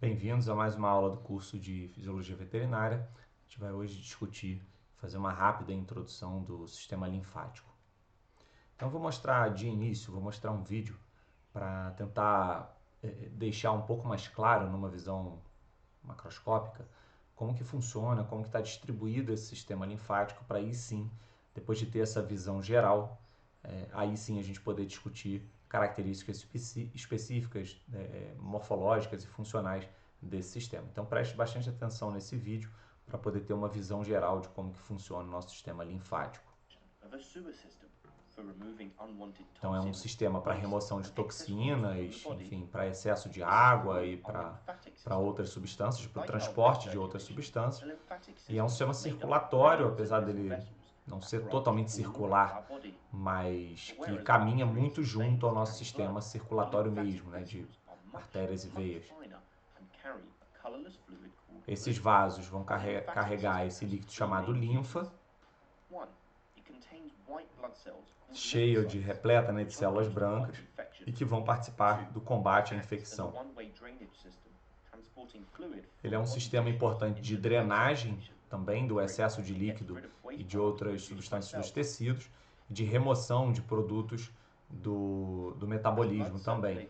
Bem-vindos a mais uma aula do curso de Fisiologia Veterinária. A gente vai hoje discutir, fazer uma rápida introdução do sistema linfático. Então, vou mostrar de início, vou mostrar um vídeo para tentar deixar um pouco mais claro, numa visão macroscópica, como que funciona, como que está distribuído esse sistema linfático, para aí sim, depois de ter essa visão geral, aí sim a gente poder discutir características específicas, morfológicas e funcionais desse sistema. Então preste bastante atenção nesse vídeo para poder ter uma visão geral de como que funciona o nosso sistema linfático. Então é um sistema para remoção de toxinas, enfim, para excesso de água e para outras substâncias, para o transporte de outras substâncias. E é um sistema circulatório, apesar dele não ser totalmente circular, mas que caminha muito junto ao nosso sistema circulatório mesmo, né, de artérias e veias. Esses vasos vão carregar esse líquido chamado linfa, cheio de repleta, né, de células brancas, e que vão participar do combate à infecção. Ele é um sistema importante de drenagem também do excesso de líquido e de outras substâncias dos tecidos, e de remoção de produtos do metabolismo também.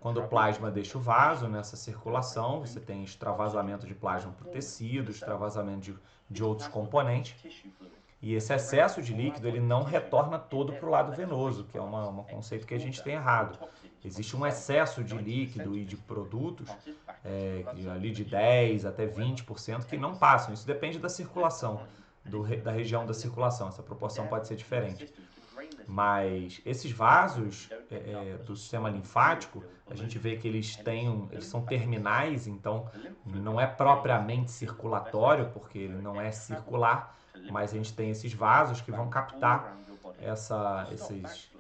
Quando o plasma deixa o vaso nessa circulação, você tem extravasamento de plasma para o tecido, extravasamento de outros componentes, e esse excesso de líquido ele não retorna todo para o lado venoso, que é um conceito que a gente tem errado. Existe um excesso de líquido e de produtos, ali de 10% até 20%, que não passam. Isso depende da circulação, da região da circulação. Essa proporção pode ser diferente. Mas esses vasos do sistema linfático, a gente vê que eles são terminais, então não é propriamente circulatório, porque ele não é circular, mas a gente tem esses vasos que vão captar esses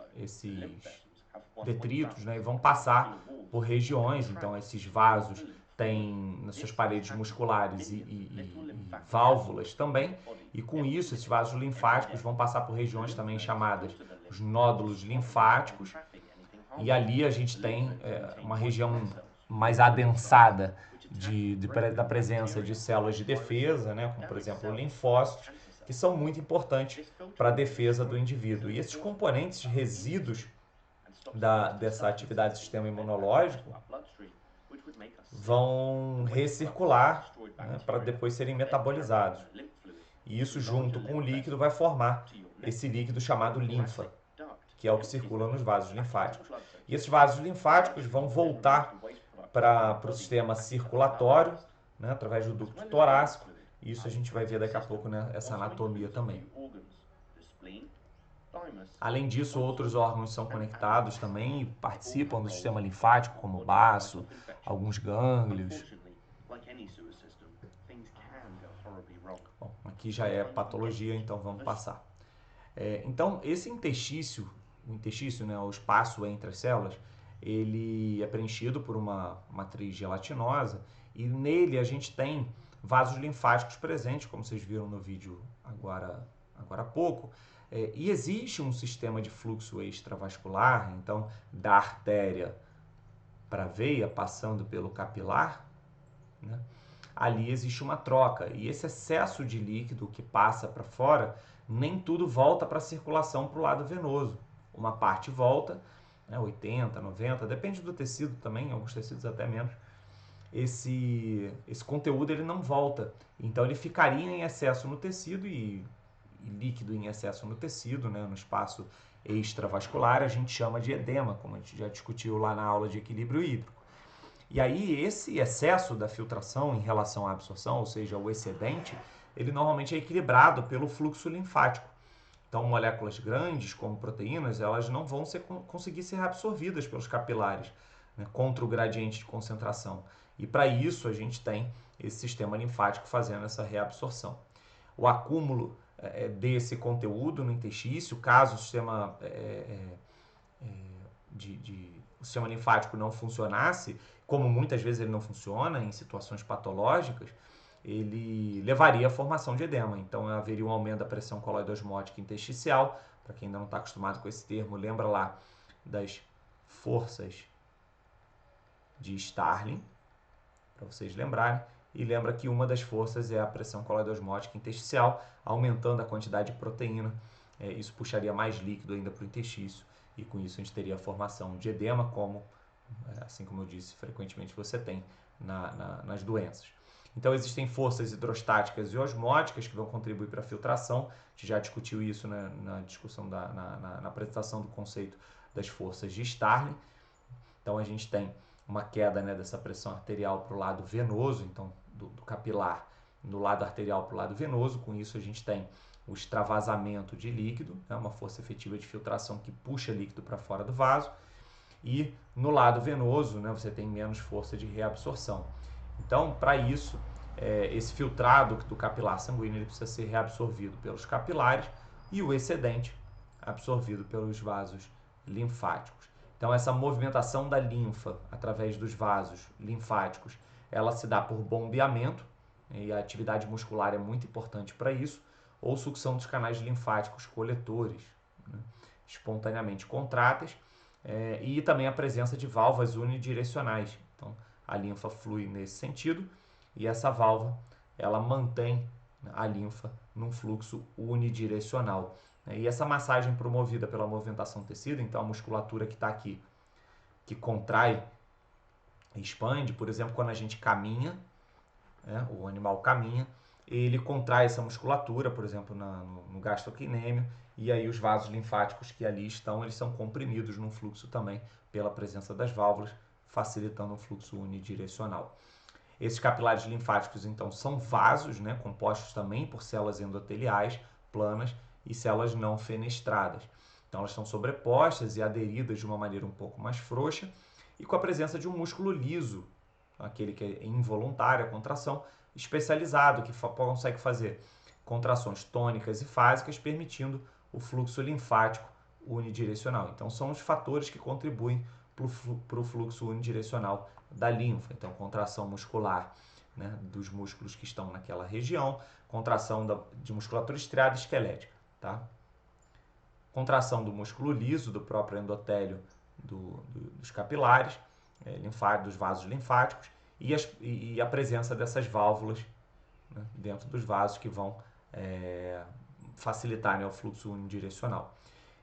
detritos, né, e vão passar por regiões. Então esses vasos têm nas suas paredes musculares e válvulas também, e com isso esses vasos linfáticos vão passar por regiões também chamadas os nódulos linfáticos, e ali a gente tem uma região mais adensada da presença de células de defesa, né, como por exemplo linfócitos, que são muito importantes para a defesa do indivíduo. E esses componentes resíduos dessa atividade do sistema imunológico vão recircular, né, para depois serem metabolizados. E isso, junto com o líquido, vai formar esse líquido chamado linfa, que é o que circula nos vasos linfáticos. E esses vasos linfáticos vão voltar para o sistema circulatório, né, através do ducto torácico. Isso a gente vai ver daqui a pouco, né, essa anatomia também. Além disso, outros órgãos são conectados também e participam do sistema linfático, como o baço, alguns gânglios. Bom, aqui já é patologia, então vamos passar. Então, esse interstício, né, o espaço entre as células, ele é preenchido por uma matriz gelatinosa, e nele a gente tem vasos linfáticos presentes, como vocês viram no vídeo agora há pouco. E existe um sistema de fluxo extravascular, então da artéria para a veia, passando pelo capilar, né? Ali existe uma troca, e esse excesso de líquido que passa para fora, nem tudo volta para a circulação para o lado venoso. Uma parte volta, né, 80%, 90%, depende do tecido também, alguns tecidos até menos. Esse conteúdo ele não volta, então ele ficaria em excesso no tecido, e líquido em excesso no tecido, né, no espaço extravascular, a gente chama de edema, como a gente já discutiu lá na aula de equilíbrio hídrico. E aí esse excesso da filtração em relação à absorção, ou seja, o excedente, ele normalmente é equilibrado pelo fluxo linfático. Então, moléculas grandes, como proteínas, elas não vão conseguir ser absorvidas pelos capilares, né, contra o gradiente de concentração. E para isso a gente tem esse sistema linfático fazendo essa reabsorção. O acúmulo desse conteúdo no interstício, caso o sistema o sistema linfático não funcionasse, como muitas vezes ele não funciona em situações patológicas, ele levaria à formação de edema. Então haveria um aumento da pressão coloidosmótica intersticial. Para quem ainda não está acostumado com esse termo, lembra lá das forças de Starling, para vocês lembrarem. E lembra que uma das forças é a pressão coloidosmótica intersticial, aumentando a quantidade de proteína. Isso puxaria mais líquido ainda para o interstício, e com isso a gente teria a formação de edema, assim como eu disse, frequentemente você tem nas doenças. Então existem forças hidrostáticas e osmóticas que vão contribuir para a filtração. A gente já discutiu isso na discussão, na apresentação do conceito das forças de Starling. Então a gente tem uma queda, né, dessa pressão arterial para o lado venoso, então do capilar do lado arterial para o lado venoso. Com isso a gente tem o extravasamento de líquido, né, uma força efetiva de filtração que puxa líquido para fora do vaso. E no lado venoso, né, você tem menos força de reabsorção. Então, para isso, esse filtrado do capilar sanguíneo ele precisa ser reabsorvido pelos capilares e o excedente absorvido pelos vasos linfáticos. Então, essa movimentação da linfa através dos vasos linfáticos, ela se dá por bombeamento, e a atividade muscular é muito importante para isso, ou sucção dos canais linfáticos coletores, né, espontaneamente contráteis, e também a presença de válvulas unidirecionais. Então, a linfa flui nesse sentido, e essa válvula ela mantém a linfa num fluxo unidirecional. E essa massagem promovida pela movimentação do tecido, então a musculatura que está aqui, que contrai e expande, por exemplo, quando a gente caminha, né, o animal caminha, ele contrai essa musculatura, por exemplo, no gastrocnêmio, e aí os vasos linfáticos que ali estão, eles são comprimidos num fluxo também pela presença das válvulas, facilitando o fluxo unidirecional. Esses capilares linfáticos, então, são vasos, né, compostos também por células endoteliais planas e células não fenestradas. Então, elas estão sobrepostas e aderidas de uma maneira um pouco mais frouxa e com a presença de um músculo liso, aquele que é involuntário, a contração, especializado, que consegue fazer contrações tônicas e fásicas, permitindo o fluxo linfático unidirecional. Então, são os fatores que contribuem para o fluxo unidirecional da linfa. Então, contração muscular, né, dos músculos que estão naquela região, contração de musculatura estriada e esquelética. Tá? Contração do músculo liso, do próprio endotélio dos capilares, dos vasos linfáticos, e a presença dessas válvulas, né, dentro dos vasos que vão facilitar, né, o fluxo unidirecional.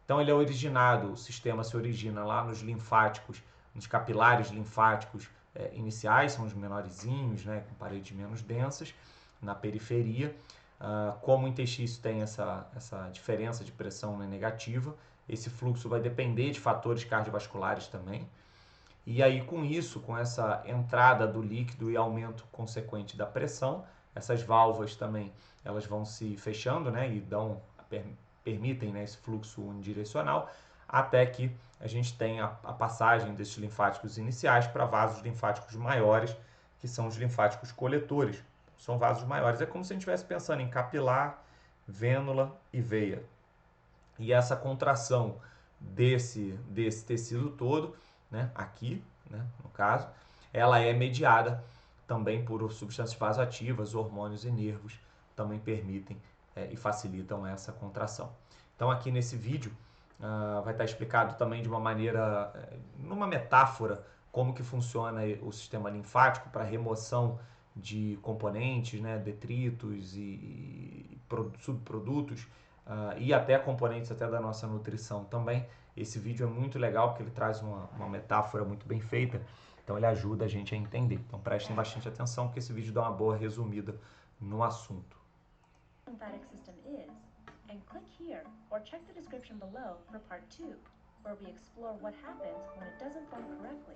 Então o sistema se origina lá nos linfáticos, nos capilares linfáticos iniciais, são os menorzinhos, né, com paredes menos densas, na periferia. Como o interstício tem essa diferença de pressão, né, negativa, esse fluxo vai depender de fatores cardiovasculares também. E aí com isso, com essa entrada do líquido e aumento consequente da pressão, essas válvulas também elas vão se fechando, né, e permitem, né, esse fluxo unidirecional, até que a gente tem a passagem desses linfáticos iniciais para vasos linfáticos maiores, que são os linfáticos coletores. São vasos maiores. É como se a gente estivesse pensando em capilar, vênula e veia. E essa contração desse tecido todo, né, aqui, né, no caso, ela é mediada também por substâncias vasoativas, hormônios e nervos, também permitem e facilitam essa contração. Então aqui nesse vídeo vai estar explicado também de uma maneira, numa metáfora, como que funciona o sistema linfático para remoção de componentes, né, detritos e subprodutos, e até componentes até da nossa nutrição também. Esse vídeo é muito legal porque ele traz uma metáfora muito bem feita, então ele ajuda a gente a entender. Então prestem bastante atenção porque esse vídeo dá uma boa resumida no assunto. Lymphatic system is, and click here or check the description below for part 2, where we explore what happens when it doesn't form correctly.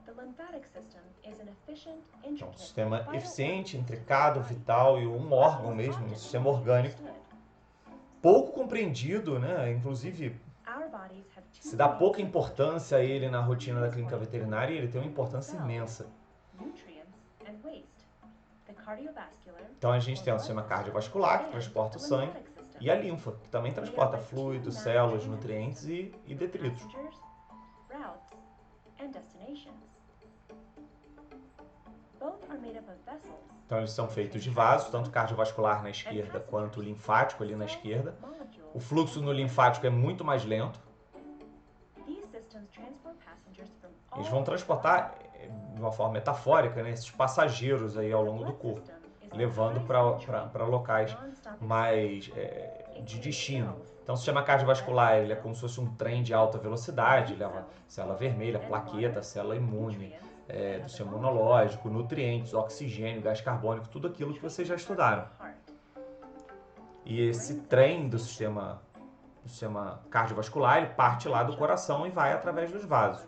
The lymphatic system is an efficient, Então, um sistema eficiente, intricado, vital e um órgão mesmo, um sistema orgânico, pouco compreendido, né? Inclusive se dá pouca importância a ele na rotina da clínica veterinária, e ele tem uma importância imensa. Então a gente tem o sistema cardiovascular, que transporta o sangue, e a linfa, que também transporta fluidos, células, nutrientes e detritos. Então eles são feitos de vasos, tanto cardiovascular na esquerda quanto linfático ali na esquerda. O fluxo no linfático é muito mais lento. Eles vão transportar, de uma forma metafórica, né, esses passageiros aí ao longo do corpo, levando para locais mais de destino. Então, o sistema cardiovascular ele é como se fosse um trem de alta velocidade, leva célula vermelha, plaqueta, célula imune, do sistema imunológico, nutrientes, oxigênio, gás carbônico, tudo aquilo que vocês já estudaram. E esse trem do sistema cardiovascular, ele parte lá do coração e vai através dos vasos,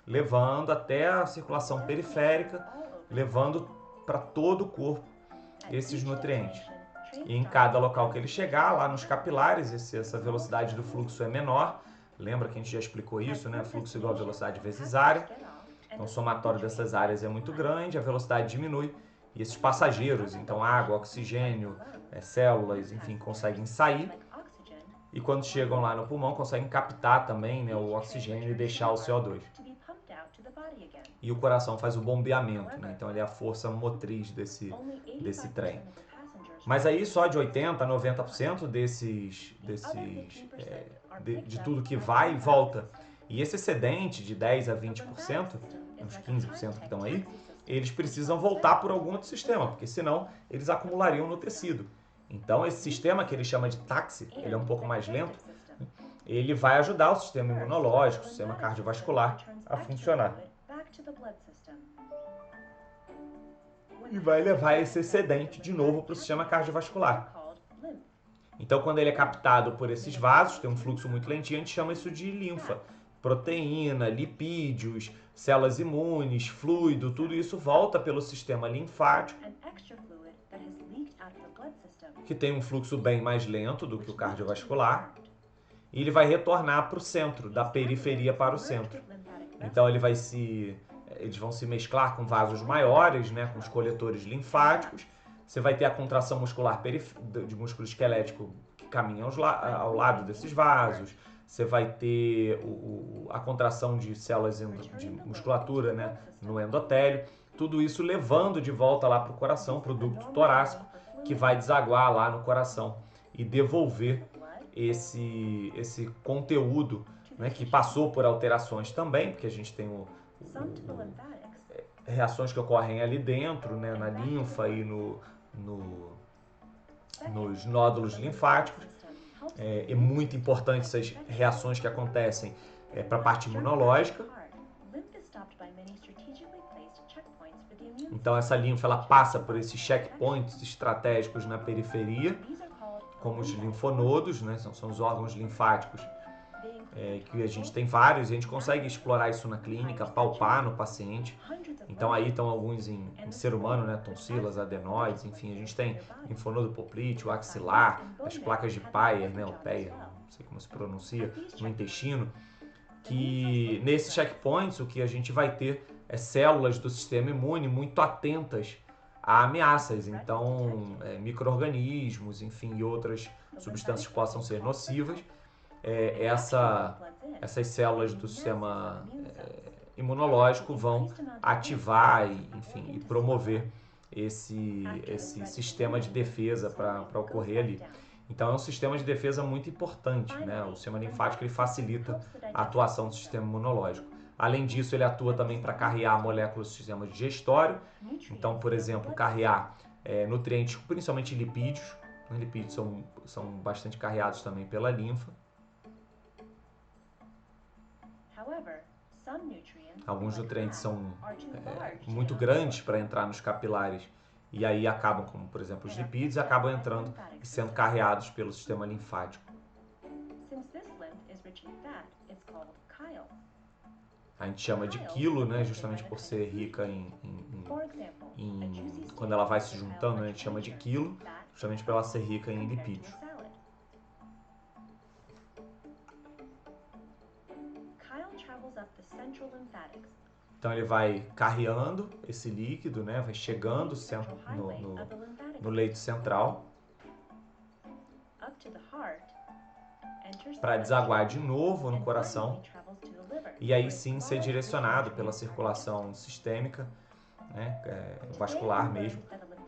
levando até a circulação periférica, levando para todo o corpo esses nutrientes. E em cada local que ele chegar, lá nos capilares, essa velocidade do fluxo é menor. Lembra que a gente já explicou isso, né? Fluxo igual a velocidade vezes área. Então o somatório dessas áreas é muito grande, a velocidade diminui. E esses passageiros, então água, oxigênio, células, enfim, conseguem sair. E quando chegam lá no pulmão, conseguem captar também, né, o oxigênio e deixar o CO2. E o coração faz o bombeamento, né? Então ele é a força motriz desse trem. Mas aí só de 80% a 90% de tudo que vai e volta. E esse excedente de 10% a 20%, uns 15% que estão aí, eles precisam voltar por algum outro sistema, porque senão eles acumulariam no tecido. Então esse sistema que ele chama de táxi, ele é um pouco mais lento, ele vai ajudar o sistema imunológico, o sistema cardiovascular a funcionar. E vai levar esse excedente de novo para o sistema cardiovascular. Então, quando ele é captado por esses vasos, tem um fluxo muito lentinho, a gente chama isso de linfa. Proteína, lipídios, células imunes, fluido, tudo isso volta pelo sistema linfático, que tem um fluxo bem mais lento do que o cardiovascular, e ele vai retornar para o centro, da periferia para o centro. Então, eles vão se mesclar com vasos maiores, né, com os coletores linfáticos. Você vai ter a contração muscular de músculo esquelético que caminha ao lado desses vasos. Você vai ter a contração de células de musculatura, né, no endotélio. Tudo isso levando de volta lá para o coração, para o ducto torácico, que vai desaguar lá no coração e devolver esse conteúdo, né, que passou por alterações também, porque a gente tem reações que ocorrem ali dentro, né, na linfa e nos nódulos linfáticos. É muito importante essas reações que acontecem para a parte imunológica. Então essa linfa ela passa por esses checkpoints estratégicos na periferia, como os linfonodos, né, são os órgãos linfáticos, que a gente tem vários, e a gente consegue explorar isso na clínica, palpar no paciente. Então aí estão alguns em ser humano, né, tonsilas, adenoides, enfim, a gente tem linfonodo poplíteo, axilar, as placas de Peyer, né, ou Peyer, não sei como se pronuncia, no intestino, que nesses checkpoints o que a gente vai ter é células do sistema imune muito atentas a ameaças, então micro-organismos, enfim, e outras substâncias que possam ser nocivas. Essas células do sistema imunológico vão ativar e promover esse sistema de defesa para ocorrer ali. Então é um sistema de defesa muito importante, né? O sistema linfático ele facilita a atuação do sistema imunológico. Além disso, ele atua também para carrear moléculas do sistema digestório. Então, por exemplo, carrear nutrientes, principalmente lipídios. Lipídios são bastante carreados também pela linfa. Alguns nutrientes são muito grandes para entrar nos capilares e aí acabam, como por exemplo os lipídios, acabam entrando e sendo carreados pelo sistema linfático. A gente chama de quilo, né, justamente por ser rica quando ela vai se juntando, né, a gente chama de quilo, justamente por ela ser rica em lipídios. Então ele vai carreando esse líquido, né, vai chegando no leito central para desaguar de novo no coração e aí sim ser direcionado pela circulação sistêmica, né, vascular mesmo,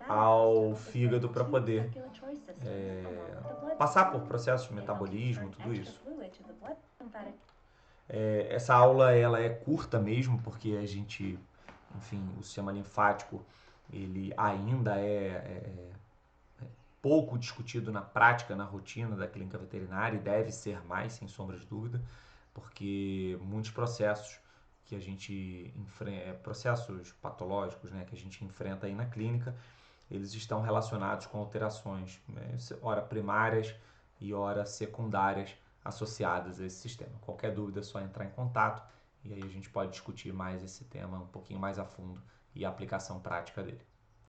ao fígado para poder passar por processos de metabolismo, tudo isso. Essa aula ela é curta mesmo, porque a gente, enfim, o sistema linfático ele ainda é pouco discutido na prática, na rotina da clínica veterinária e deve ser mais, sem sombra de dúvida, porque muitos processos que a gente enfrenta, processos patológicos, né, que a gente enfrenta aí na clínica, eles estão relacionados com alterações, né, ora primárias e ora secundárias associadas a esse sistema. Qualquer dúvida é só entrar em contato e aí a gente pode discutir mais esse tema um pouquinho mais a fundo e a aplicação prática dele.